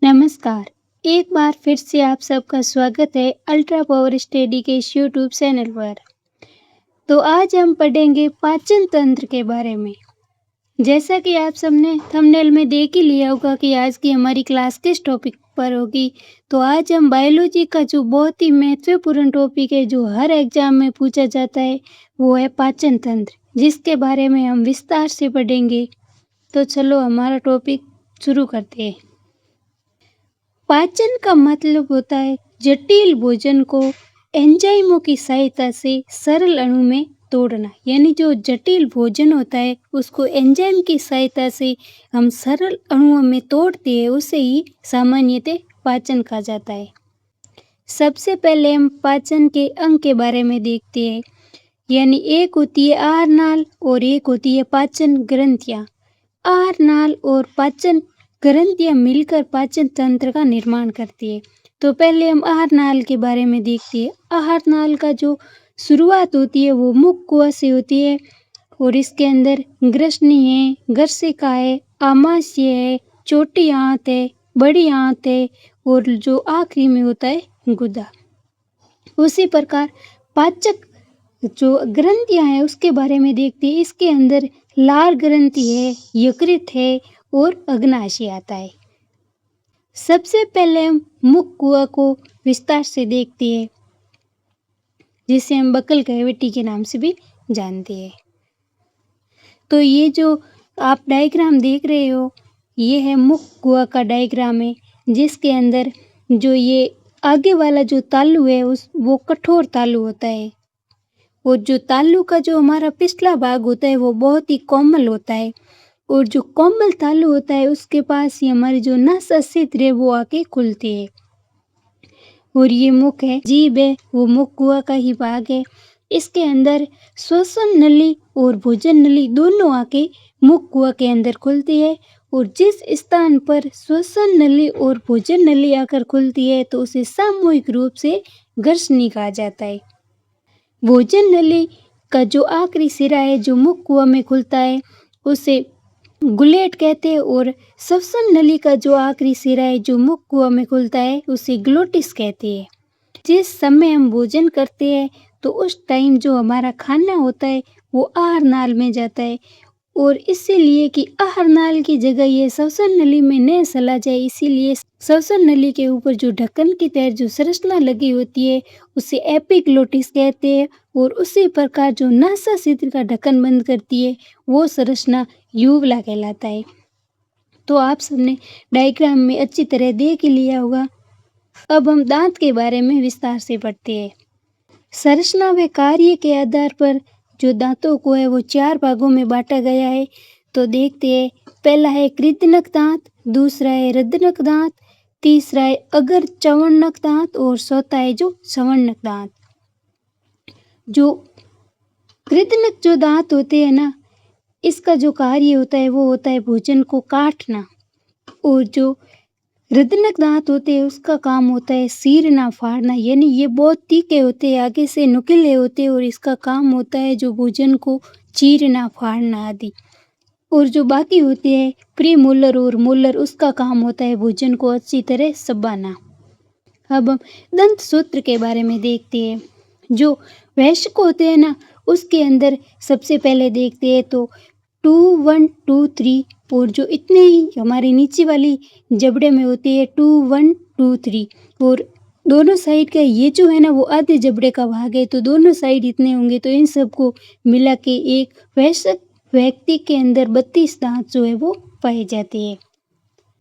नमस्कार। एक बार फिर से आप सबका स्वागत है अल्ट्रा पावर स्टडी के इस यूट्यूब चैनल पर। तो आज हम पढ़ेंगे पाचन तंत्र के बारे में। जैसा कि आप सबने थंबनेल में देख ही लिया होगा कि आज की हमारी क्लास किस टॉपिक पर होगी। तो आज हम बायोलॉजी का जो बहुत ही महत्वपूर्ण टॉपिक है, जो हर एग्जाम में पूछा जाता है, वो है पाचन तंत्र, जिसके बारे में हम विस्तार से पढ़ेंगे। तो चलो हमारा टॉपिक शुरू करते हैं। पाचन का मतलब होता है जटिल भोजन को एंजाइमों की सहायता से सरल अणु में तोड़ना। यानी जो जटिल भोजन होता है उसको एंजाइम की सहायता से हम सरल अणुओं में तोड़ते हैं, उसे ही सामान्यतः पाचन कहा जाता है। सबसे पहले हम पाचन के अंग के बारे में देखते हैं। यानी एक होती है आहार नाल और एक होती है पाचन ग्रंथियाँ। आहार नाल और पाचन ग्रंथियाँ मिलकर पाचन तंत्र का निर्माण करती है। तो पहले हम आहार नाल के बारे में देखते हैं। आहार नाल का जो शुरुआत होती है वो मुख कुआ से होती है और इसके अंदर ग्रसनी है, गर्सिका है, आमाशय है, छोटी आंत है, बड़ी आंत है और जो आखिरी में होता है गुदा। उसी प्रकार पाचक जो ग्रंथियां हैं उसके बारे में देखते हैं। इसके अंदर लार ग्रंथि है, यकृत है और अग्नाशय आता है। सबसे पहले हम मुख कुआ को विस्तार से देखते हैं, जिसे हम बकल कैविटी के नाम से भी जानते हैं। तो ये जो आप डायग्राम देख रहे हो, ये है मुख कुआ का डायग्राम है, जिसके अंदर जो ये आगे वाला जो तालु है वो कठोर तालु होता है और जो तालु का जो हमारा पिछला भाग होता है वो बहुत ही कोमल होता है और जो कोमल तालु होता है उसके पास ही हमारी जो नस छिद्र है वो आके खुलती है। और ये मुख है, जीभ है, वो मुख कुआ का ही भाग है। इसके अंदर श्वसन नली और भोजन नली दोनों आके मुख कुआ के अंदर खुलती है और जिस स्थान पर श्वसन नली और भोजन नली आकर खुलती है तो उसे सामूहिक रूप से ग्रसनी कहा जाता है। भोजन नली का जो आखिरी सिरा है जो मुख कुआ में खुलता है उसे गुलेट कहते हैं और श्वसन नली का जो आखिरी सिरा है जो मुख कुआ में खुलता है उसे ग्लोटिस कहते हैं। जिस समय हम भोजन करते हैं तो उस टाइम जो हमारा खाना होता है वो आहार नाल में जाता है और इसीलिए कि आहार नाल की जगह ये श्वसन नली में न चला जाए, इसीलिए श्वसन नली के ऊपर जो ढक्कन की तरह जो संरचना लगी होती है उसे एपिग्लोटिस कहते हैं और उसी प्रकार जो नासा छिद्र का ढक्कन बंद करती है वो संरचना यूवला कहलाता है। तो आप सबने डायग्राम में अच्छी तरह देख ही लिया होगा। अब हम दांत के बारे में विस्तार से पढ़ते हैं। संरचना व कार्य के आधार पर जो दांतों को है वो 4 भागों में बांटा गया है। तो देखते हैं, पहला है कृदनक दांत, दूसरा है रदनक दांत, तीसरा है अगर चवणक दांत और चौथा है जो सवर्णक दांत। जो कृदनक जो दांत होते हैं ना, इसका जो कार्य होता है वो होता है भोजन को काटना और जो रदनक दांत होते हैं उसका काम होता है चीरना फाड़ना। यानी ये बहुत तीखे होते हैं, आगे से नुकीले होते हैं और इसका काम होता है जो भोजन को चीरना फाड़ना आदि। और जो बाकी होते हैं प्री मोलर और मोलर, उसका काम होता है भोजन को अच्छी तरह चबाना। अब हम दंत सूत्र के बारे में देखते हैं। जो वयस्क होते हैं ना, उसके अंदर सबसे पहले देखते हैं तो 2 1 2 3 और जो इतने ही हमारी नीचे वाली जबड़े में होती है 2 1 2 3 और दोनों साइड का ये जो है ना वो आधे जबड़े का भाग है, तो दोनों साइड इतने होंगे तो इन सबको मिला के एक वयस्क व्यक्ति के अंदर 32 दांत जो है वो पाए जाते हैं।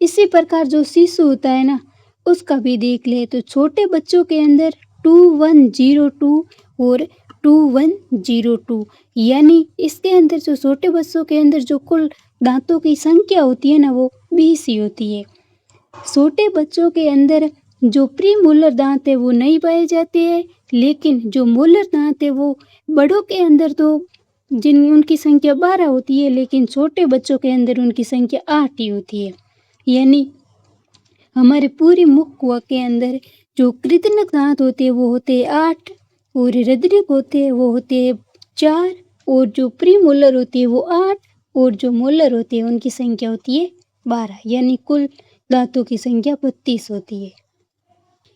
इसी प्रकार जो शिशु होता है ना उसका भी देख ले तो छोटे बच्चों के अंदर 2102 और 2102, यानी इसके अंदर जो छोटे बच्चों के अंदर जो कुल दांतों की संख्या होती है ना वो 20 ही होती है। छोटे बच्चों के अंदर जो प्री मोलर दांत है वो नहीं पाए जाते हैं, लेकिन जो मोलर दांत है वो बड़ों के अंदर तो उनकी संख्या 12 होती है, लेकिन छोटे बच्चों के अंदर उनकी संख्या 8 ही होती है। यानी हमारे पूरी मुख कुआ के अंदर जो कृदनक दांत होते हैं वो होते हैं 8 और रदनक होते हैं वो होते हैं 4 और जो प्री मोलर होती है वो 8 और जो मोलर होते हैं उनकी संख्या होती है 12। यानी कुल दांतों की संख्या 32 होती है।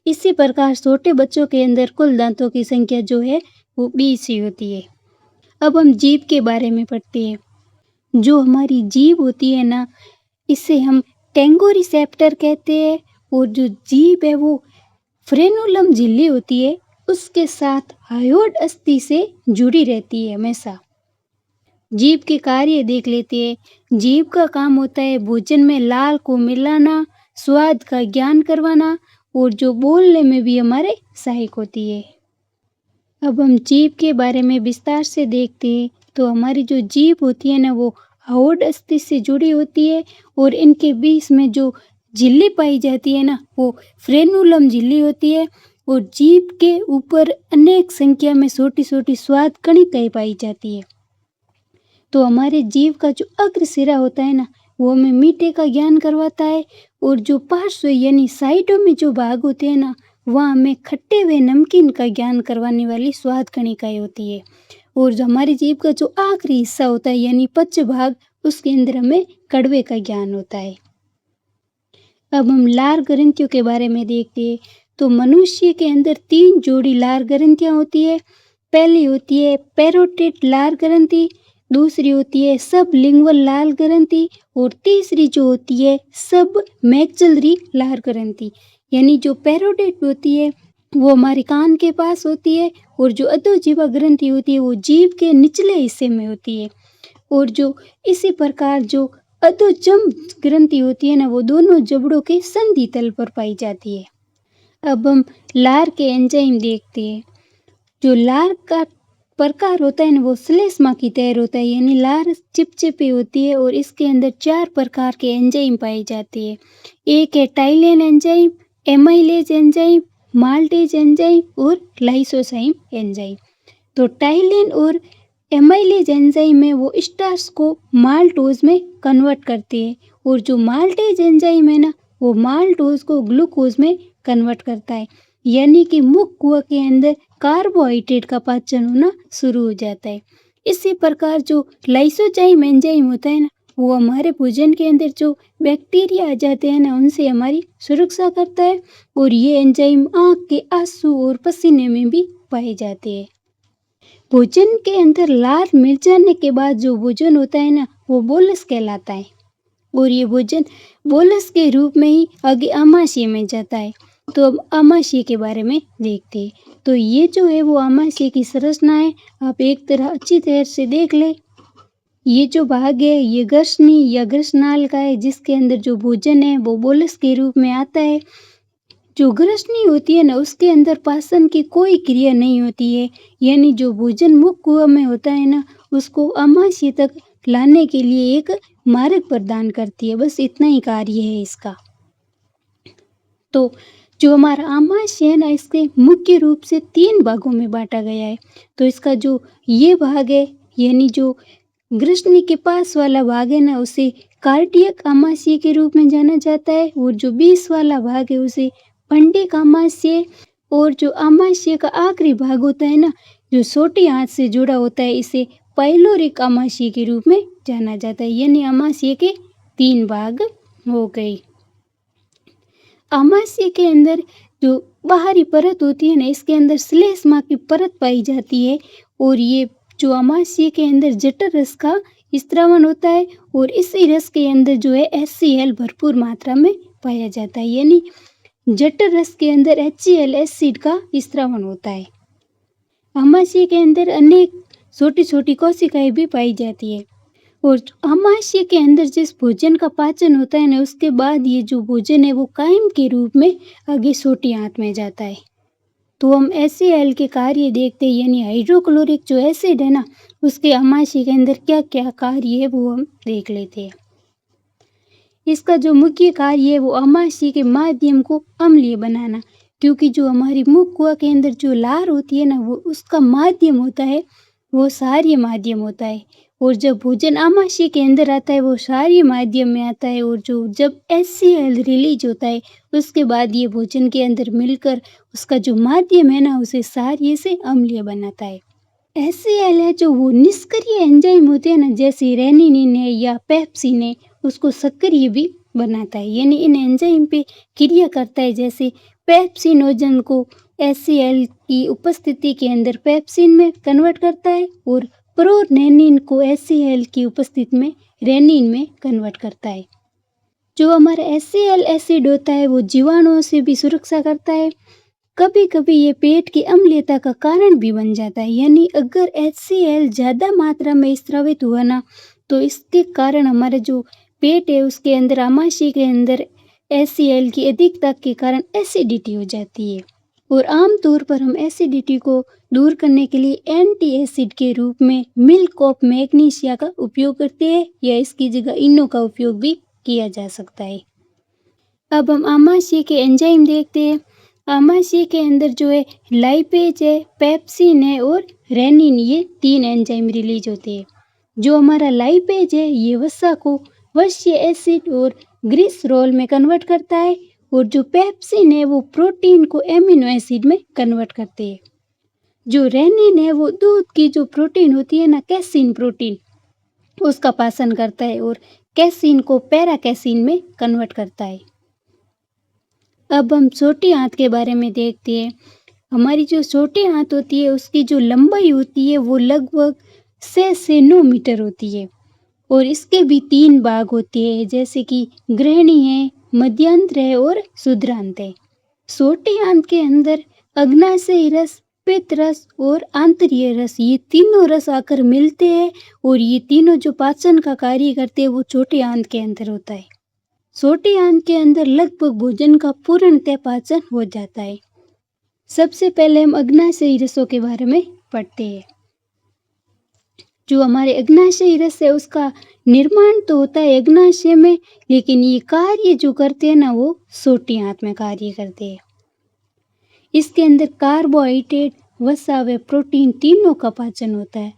इसी प्रकार छोटे बच्चों के अंदर कुल दांतों की संख्या जो है वो 20 ही होती है। अब हम जीभ के बारे में पढ़ते हैं। जो हमारी जीभ होती है ना, इसे हम टेंगोरिसेप्टर कहते हैं और जो जीभ है वो फ्रेनुलम झिल्ली होती है उसके साथ हायोड अस्थि से जुड़ी रहती है हमेशा। जीभ के कार्य देख लेते हैं। जीभ का काम होता है भोजन में लाल को मिलाना, स्वाद का ज्ञान करवाना और जो बोलने में भी हमारे सहायक होती है। अब हम जीभ के बारे में विस्तार से देखते हैं तो हमारी जो जीभ होती है ना वो हायोड अस्थि से जुड़ी होती है और इनके बीच में जो झिल्ली पाई जाती है ना वो फ्रेनुलम झिल्ली होती है और जीभ के ऊपर अनेक संख्या में छोटी छोटी स्वाद कणिकाएं पाई जाती है। तो हमारे जीभ का जो अग्र सिरा होता है ना वो हमें मीठे का ज्ञान करवाता है और जो पार्श्व यानी साइडों में जो भाग होते हैं ना वहाँ हमें खट्टे व नमकीन का ज्ञान करवाने वाली स्वाद कणिकाएं होती है। और जो हमारी जीभ का जो आखिरी हिस्सा होता है यानी पच्च भाग उसके अंदर हमें कड़वे का ज्ञान होता है। अब हम लार ग्रंथियों के बारे में देखते हैं तो मनुष्य के अंदर 3 जोड़ी लार ग्रंथियाँ होती है। पहली होती है पैरोटिड लार ग्रंथि, दूसरी होती है सब लिंगुअल लार ग्रंथि और तीसरी जो होती है सब मैक्सिलरी लार ग्रंथि। यानी जो पैरोटिड होती है वो हमारे कान के पास होती है और जो अधोजीवा ग्रंथि होती है वो जीभ के निचले हिस्से में होती है और जो इसी प्रकार जो अधोचम ग्रंथि होती है ना वो दोनों जबड़ों के संधि तल पर पाई जाती है। अब हम लार के एंजाइम देखते हैं। जो लार का प्रकार होता है ना वो श्लेष्मा की तैर होता है यानी लार चिपचिपी होती है और इसके अंदर 4 प्रकार के एंजाइम पाए जाते हैं। एक है ptyalin enzyme, amylase enzyme, maltase enzyme और लाइसोजाइम एंजाइम। तो टाइलेन और एमाइलेज एंजाइम में वो स्टार्च को माल्टोज में कन्वर्ट करते हैं और जो माल्टेज एंजाइम है ना वो माल्टोज को ग्लूकोज में कन्वर्ट करता है यानी कि मुख कुआ के अंदर कार्बोहाइड्रेट का पाचन होना शुरू हो जाता है। इसी प्रकार जो लाइसोजाइम एंजाइम होता है ना वो हमारे भोजन के अंदर जो बैक्टीरिया आ जाते हैं ना उनसे हमारी सुरक्षा करता है और ये एंजाइम आँख के आंसू और पसीने में भी पाए जाते हैं। भोजन के अंदर लार मिल जाने के बाद जो भोजन होता है ना वो बोलस कहलाता है और ये भोजन बोलस के रूप में ही आगे आमाशय में जाता है। तो अब आमाशय के बारे में देखते हैं। तो ये जो है वो आमाशय की संरचना है, आप एक तरह अच्छी तरह से देख ले। ये जो भाग है ये ग्रसनी या ग्रसनाल का है जिसके अंदर जो भोजन है वो बोलस के रूप में आता है। जो ग्रसनी होती है ना उसके अंदर पाचन की कोई क्रिया नहीं होती है यानी जो भोजन मुख कुआ में होता है ना उसको आमाशय तक लाने के लिए एक मार्ग प्रदान करती है। बस इतना ही कार्य है इसका। तो जो हमारा आमाशय है ना इसके मुख्य रूप से 3 भागों में बांटा गया है। तो इसका जो ये भाग है यानी जो ग्रसनी के पास वाला भाग है ना उसे कार्डियक आमाशय के रूप में जाना जाता है और जो 20 वाला भाग है उसे पंडिक आमाशय और जो आमाशय का आखिरी भाग होता है ना जो छोटी आंत से जुड़ा होता है इसे पाइलोरिक आमाशय के रूप में जाना जाता है। यानी आमाशय के 3 भाग हो गए। आमाशय के अंदर जो बाहरी परत होती है ना इसके अंदर श्लेष्मा की परत पाई जाती है और ये जो आमाशय के अंदर जठर रस का स्त्रावन होता है और इसी रस के अंदर जो है HCl भरपूर मात्रा में पाया जाता है यानी जठर रस के अंदर HCl एसिड का स्त्रावन होता है। आमाशय के अंदर अनेक छोटी छोटी कोशिकाएं भी पाई जाती है और आमाशय के अंदर जिस भोजन का पाचन होता है ना उसके बाद ये जो भोजन है वो कायम के रूप में आगे छोटी आंत में जाता है। तो हम HCl के कार्य देखते हैं यानी हाइड्रोक्लोरिक जो एसिड है ना उसके आमाशय के अंदर क्या क्या कार्य है वो हम देख लेते हैं। इसका जो मुख्य कार्य है वो आमाशय के माध्यम को अम्लीय बनाना, क्योंकि जो हमारी मुख कुआ के अंदर जो लार होती है ना वो उसका माध्यम होता है वो क्षारीय माध्यम होता है और जब भोजन आमाशय के अंदर आता है वो क्षारीय माध्यम में आता है और जो जब HCl रिलीज होता है उसके बाद ये भोजन के अंदर मिलकर उसका जो माध्यम है ना उसे क्षारीय से अम्लीय बनाता है। HCl है जो वो निष्क्रिय एंजाइम होते हैं ना जैसे रेनिनिन है या पेप्सिन है उसको सक्रिय भी बनाता है, यानी इन एंजाइम पे क्रिया करता है। जैसे पेप्सिनोजन को HCl की उपस्थिति के अंदर पेप्सिन में कन्वर्ट करता है और प्रोरेनिन को HCl की उपस्थिति में रेनिन में कन्वर्ट करता है। जो हमारा HCl एसिड होता है वो जीवाणुओं से भी सुरक्षा करता है। कभी कभी ये पेट की अम्लता का कारण भी बन जाता है, यानी अगर HCl ज़्यादा मात्रा में स्रावित हुआ ना तो इसके कारण हमारा जो पेट है उसके अंदर आमाशय के अंदर HCl की अधिकता के कारण एसिडिटी हो जाती है। और आमतौर पर हम एसिडिटी को दूर करने के लिए एंटी एसिड के रूप में मिल्क ऑफ मैग्नीशिया का उपयोग करते हैं, या इसकी जगह इनो का उपयोग भी किया जा सकता है। अब हम आमाशय के एंजाइम देखते हैं। आमाशय के अंदर जो है लाइपेज है, पेप्सिन है और रेनिन, ये 3 एंजाइम रिलीज होते हैं। जो हमारा लाइपेज है ये वसा को वश्य एसिड और ग्लिसरॉल में कन्वर्ट करता है, और जो पेप्सिन है वो प्रोटीन को एमिनो एसिड में कन्वर्ट करते हैं। जो रेनिन है वो दूध की जो प्रोटीन होती है ना, कैसीन प्रोटीन, उसका पाचन करता है और कैसीन को पैरा कैसीन में कन्वर्ट करता है। अब हम छोटी आंत के बारे में देखते हैं। हमारी जो छोटी आंत होती है उसकी जो लंबाई होती है वो लगभग 6 से 9 मीटर होती है, और इसके भी 3 भाग होते हैं, जैसे कि ग्रहणी है, मध्यांतर है और शुद्रांत है। छोटी आंत के अंदर अग्नाशयी रस, पित्त रस और आंतरीय रस, ये तीनों रस आकर मिलते हैं, और ये तीनों जो पाचन का कार्य करते हैं वो छोटी आंत के अंदर होता है। छोटी आंत के अंदर लगभग भोजन का पूर्णतः पाचन हो जाता है। सबसे पहले हम अग्नाशयी रसों के बारे में पढ़ते हैं। जो हमारे अग्नाशयी रस है उसका निर्माण तो होता है अग्नाशय में, लेकिन ये कार्य जो करते हैं ना वो छोटी आंत में कार्य करते हैं। इसके अंदर कार्बोहाइड्रेट, वसा व प्रोटीन तीनों का पाचन होता है,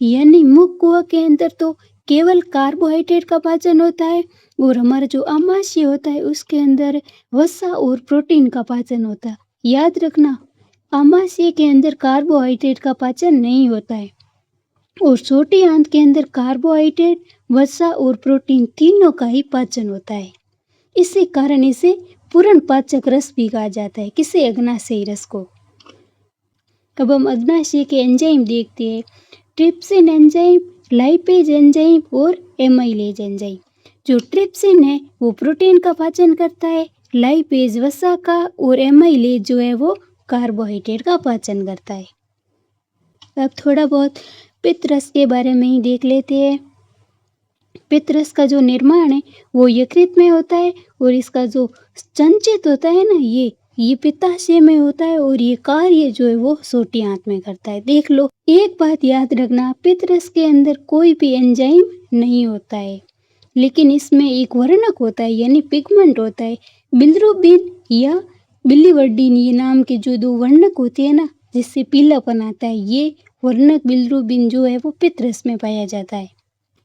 यानी मुख कुआ के अंदर तो केवल कार्बोहाइड्रेट का पाचन होता है, और हमारा जो आमाशय होता है उसके अंदर वसा और प्रोटीन का पाचन होता है। याद रखना, आमाशय के अंदर कार्बोहाइड्रेट का पाचन नहीं होता है, और छोटी आंत के अंदर कार्बोहाइड्रेट, वसा और प्रोटीन तीनों का ही पाचन होता है। इसी कारण इसे पूर्ण पाचक रस भी कहा जाता है। किसे? अग्नाशयी रस को। अब हम अग्नाशय के एंजाइम देखते हैं। ट्रिप्सिन एंजाइम, लाइपेज एंजाइम और एमाइलेज एंजाइम। जो ट्रिप्सिन है वो प्रोटीन का पाचन करता है, लाइपेज वसा का, और एमाइलेज जो है वो कार्बोहाइड्रेट का पाचन करता है। अब थोड़ा बहुत पित्त रस के बारे में ही देख लेते हैं। पित्त रस का जो निर्माण है वो यकृत में होता है, और इसका जो संचित होता है ना ये पित्ताशय में होता है, और ये कार्य जो है वो छोटी आंत में करता है। देख लो, एक बात याद रखना, पित्त रस के अंदर कोई भी एंजाइम नहीं होता है, लेकिन इसमें एक वर्णक होता है, यानी पिगमेंट होता है। बिलिरुबिन या बिलिवर्डिन, ये नाम के जो 2 वर्णक होते हैं ना जिससे पीलापन आता है, ये वर्णक बिलिरुबिन जो है वो पित्त रस में पाया जाता है।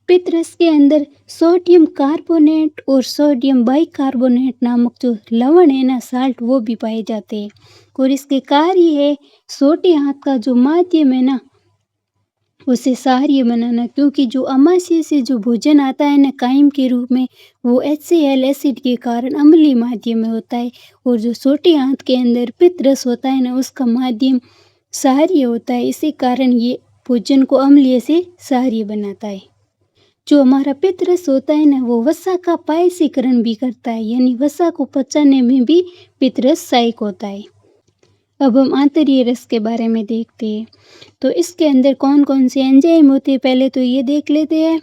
पित्त रस के अंदर सोडियम कार्बोनेट और सोडियम बाइकार्बोनेट नामक जो लवण है ना, साल्ट, वो भी पाए जाते हैं, और इसके कार्य है छोटी आंत का जो माध्यम है ना उसे साहार्य बनाना, क्योंकि जो आमाशय से जो भोजन आता है ना कायम के रूप में, वो HCl एसिड के कारण अम्लीय माध्यम में होता है, और जो छोटी आंत के अंदर पित्त रस होता है ना उसका माध्यम साहार्य होता है। इसी कारण ये भोजन को अम्लीय से साहार्य बनाता है। जो हमारा पित्त रस होता है ना वो वसा का पायसीकरण भी करता है, यानी वसा को पचाने में भी पित्त रस सहायक होता है। अब हम आंतरीय रस के बारे में देखते हैं। तो इसके अंदर कौन कौन से एंजाइम होते हैं पहले तो ये देख लेते हैं।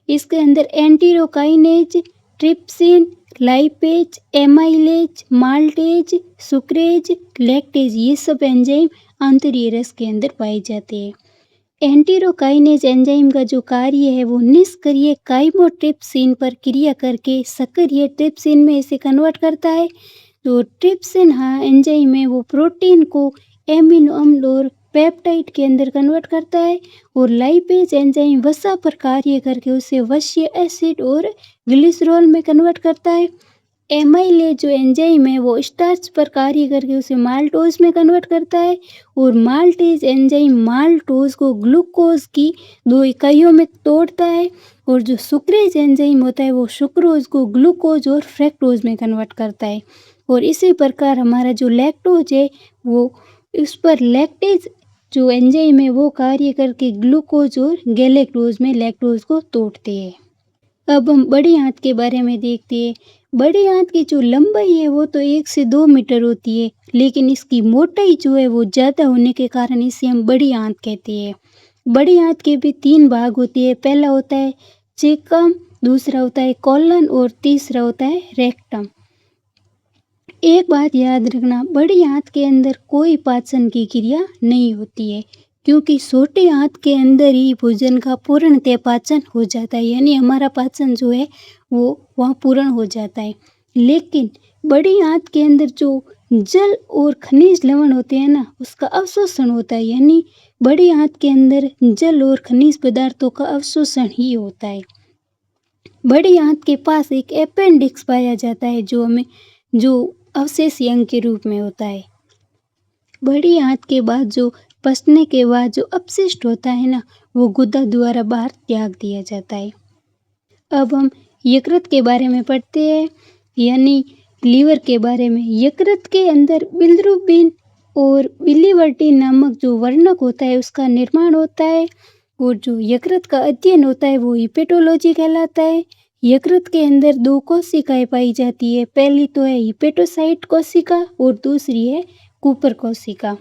इसके अंदर enterokinase, trypsin, lipase, amylase, maltase, sucrase, lactase, ये सब एंजाइम आंतरीय रस के अंदर पाए जाते हैं। एंटीरोकाइनेज एंजाइम का जो कार्य है वो निष्क्रिय काइमोट्रिप्सिन पर क्रिया करके सक्रिय ट्रिप्सिन में इसे कन्वर्ट करता है। जो ट्रिप्सिन एंजाइम है वो प्रोटीन को एमिनो अम्ल और पेप्टाइड के अंदर कन्वर्ट करता है, और लाइपेज एंजाइम वसा पर कार्य करके उसे वश्य एसिड और ग्लिसरॉल में कन्वर्ट करता है। एमाइलेज जो एंजाइम है वो स्टार्च पर कार्य करके उसे माल्टोज में कन्वर्ट करता है, और माल्टेज एंजाइम माल्टोज को ग्लूकोज की 2 इकाइयों में तोड़ता है, और जो सुक्रेज एंजाइम होता है वो सुक्रोज को ग्लूकोज और फ्रैक्टोज में कन्वर्ट करता है। और इसी प्रकार हमारा जो लैक्टोज है वो उस पर लैक्टेज जो एंजाइम है वो कार्य करके ग्लूकोज और गैलेक्टोज में लैक्टोज को तोड़ते हैं। अब हम बड़ी आंत के बारे में देखते हैं। बड़ी आंत की जो लंबाई है वो तो 1 से 2 मीटर होती है, लेकिन इसकी मोटाई जो है वो ज़्यादा होने के कारण इसे हम बड़ी आंत कहते हैं। बड़ी आंत के भी 3 भाग होते हैं। पहला होता है चेकम, दूसरा होता है कोलन और तीसरा होता है रेक्टम। एक बात याद रखना, बड़ी आंत के अंदर कोई पाचन की क्रिया नहीं होती है, क्योंकि छोटी आंत के अंदर ही भोजन का पूर्णतः पाचन हो जाता है, यानी हमारा पाचन जो है वो वहाँ पूर्ण हो जाता है। लेकिन बड़ी आंत के अंदर जो जल और खनिज लवण होते हैं ना, उसका अवशोषण होता है, यानी बड़ी आंत के अंदर जल और खनिज पदार्थों का अवशोषण ही होता है। बड़ी आंत के पास एक अपेंडिक्स पाया जाता है जो अवशेषी अंग के रूप में होता है। बड़ी आंत के बाद जो पचने के बाद जो अपशिष्ट होता है ना, वो गुदा द्वारा बाहर त्याग दिया जाता है। अब हम यकृत के बारे में पढ़ते हैं, यानी लीवर के बारे में। यकृत के अंदर बिलिरुबिन और बिलिवर्टिन नामक जो वर्णक होता है उसका निर्माण होता है, और जो यकृत का अध्ययन होता है वो हिपेटोलॉजी कहलाता है। यकृत के अंदर 2 कोशिकाएं पाई जाती है। पहली तो है हिपेटोसाइट कोशिका और दूसरी है कूपर कोशिका।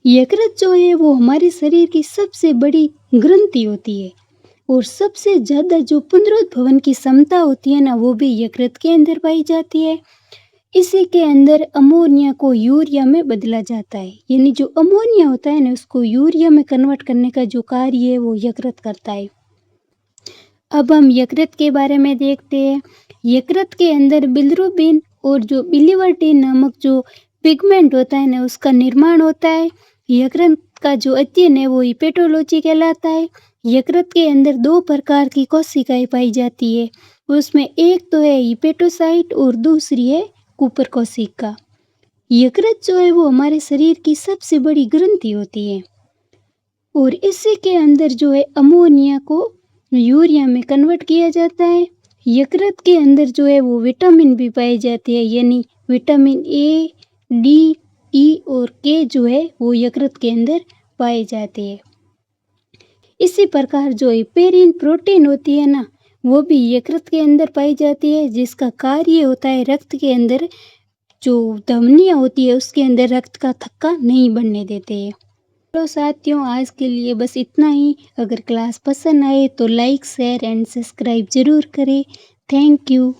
यकृत जो है वो हमारे शरीर की सबसे बड़ी ग्रंथि होती है, और सबसे ज़्यादा जो पुनरुत्भवन की क्षमता होती है ना, वो भी यकृत के अंदर पाई जाती है। इसी के अंदर अमोनिया को यूरिया में बदला जाता है, यानी जो अमोनिया होता है ना उसको यूरिया में कन्वर्ट करने का जो कार्य है वो यकृत करता है। अब हम यकृत के बारे में देखते हैं। यकृत के अंदर बिलिरुबिन और जो बिलिवर्टिन नामक जो पिगमेंट होता है ना उसका निर्माण होता है। यकृत का जो अध्ययन है वो हिपेटोलॉजी कहलाता है। यकृत के अंदर 2 प्रकार की कोशिकाएं पाई जाती है, उसमें एक तो है हिपेटोसाइट और दूसरी है कूपर कोशिका। यकृत जो है वो हमारे शरीर की सबसे बड़ी ग्रंथि होती है, और इसी के अंदर जो है अमोनिया को यूरिया में कन्वर्ट किया जाता है। यकृत के अंदर जो है वो विटामिन भी पाए जाते हैं, यानी विटामिन ए, डी, ई और के जो है वो यकृत के अंदर पाए जाते हैं। इसी प्रकार जो हेपेरिन प्रोटीन होती है ना, वो भी यकृत के अंदर पाई जाती है, जिसका कार्य होता है रक्त के अंदर जो धमनियाँ होती है उसके अंदर रक्त का थक्का नहीं बनने देते हैं। तो साथियों, आज के लिए बस इतना ही। अगर क्लास पसंद आए तो लाइक, शेयर एंड सब्सक्राइब ज़रूर करें। Thank you.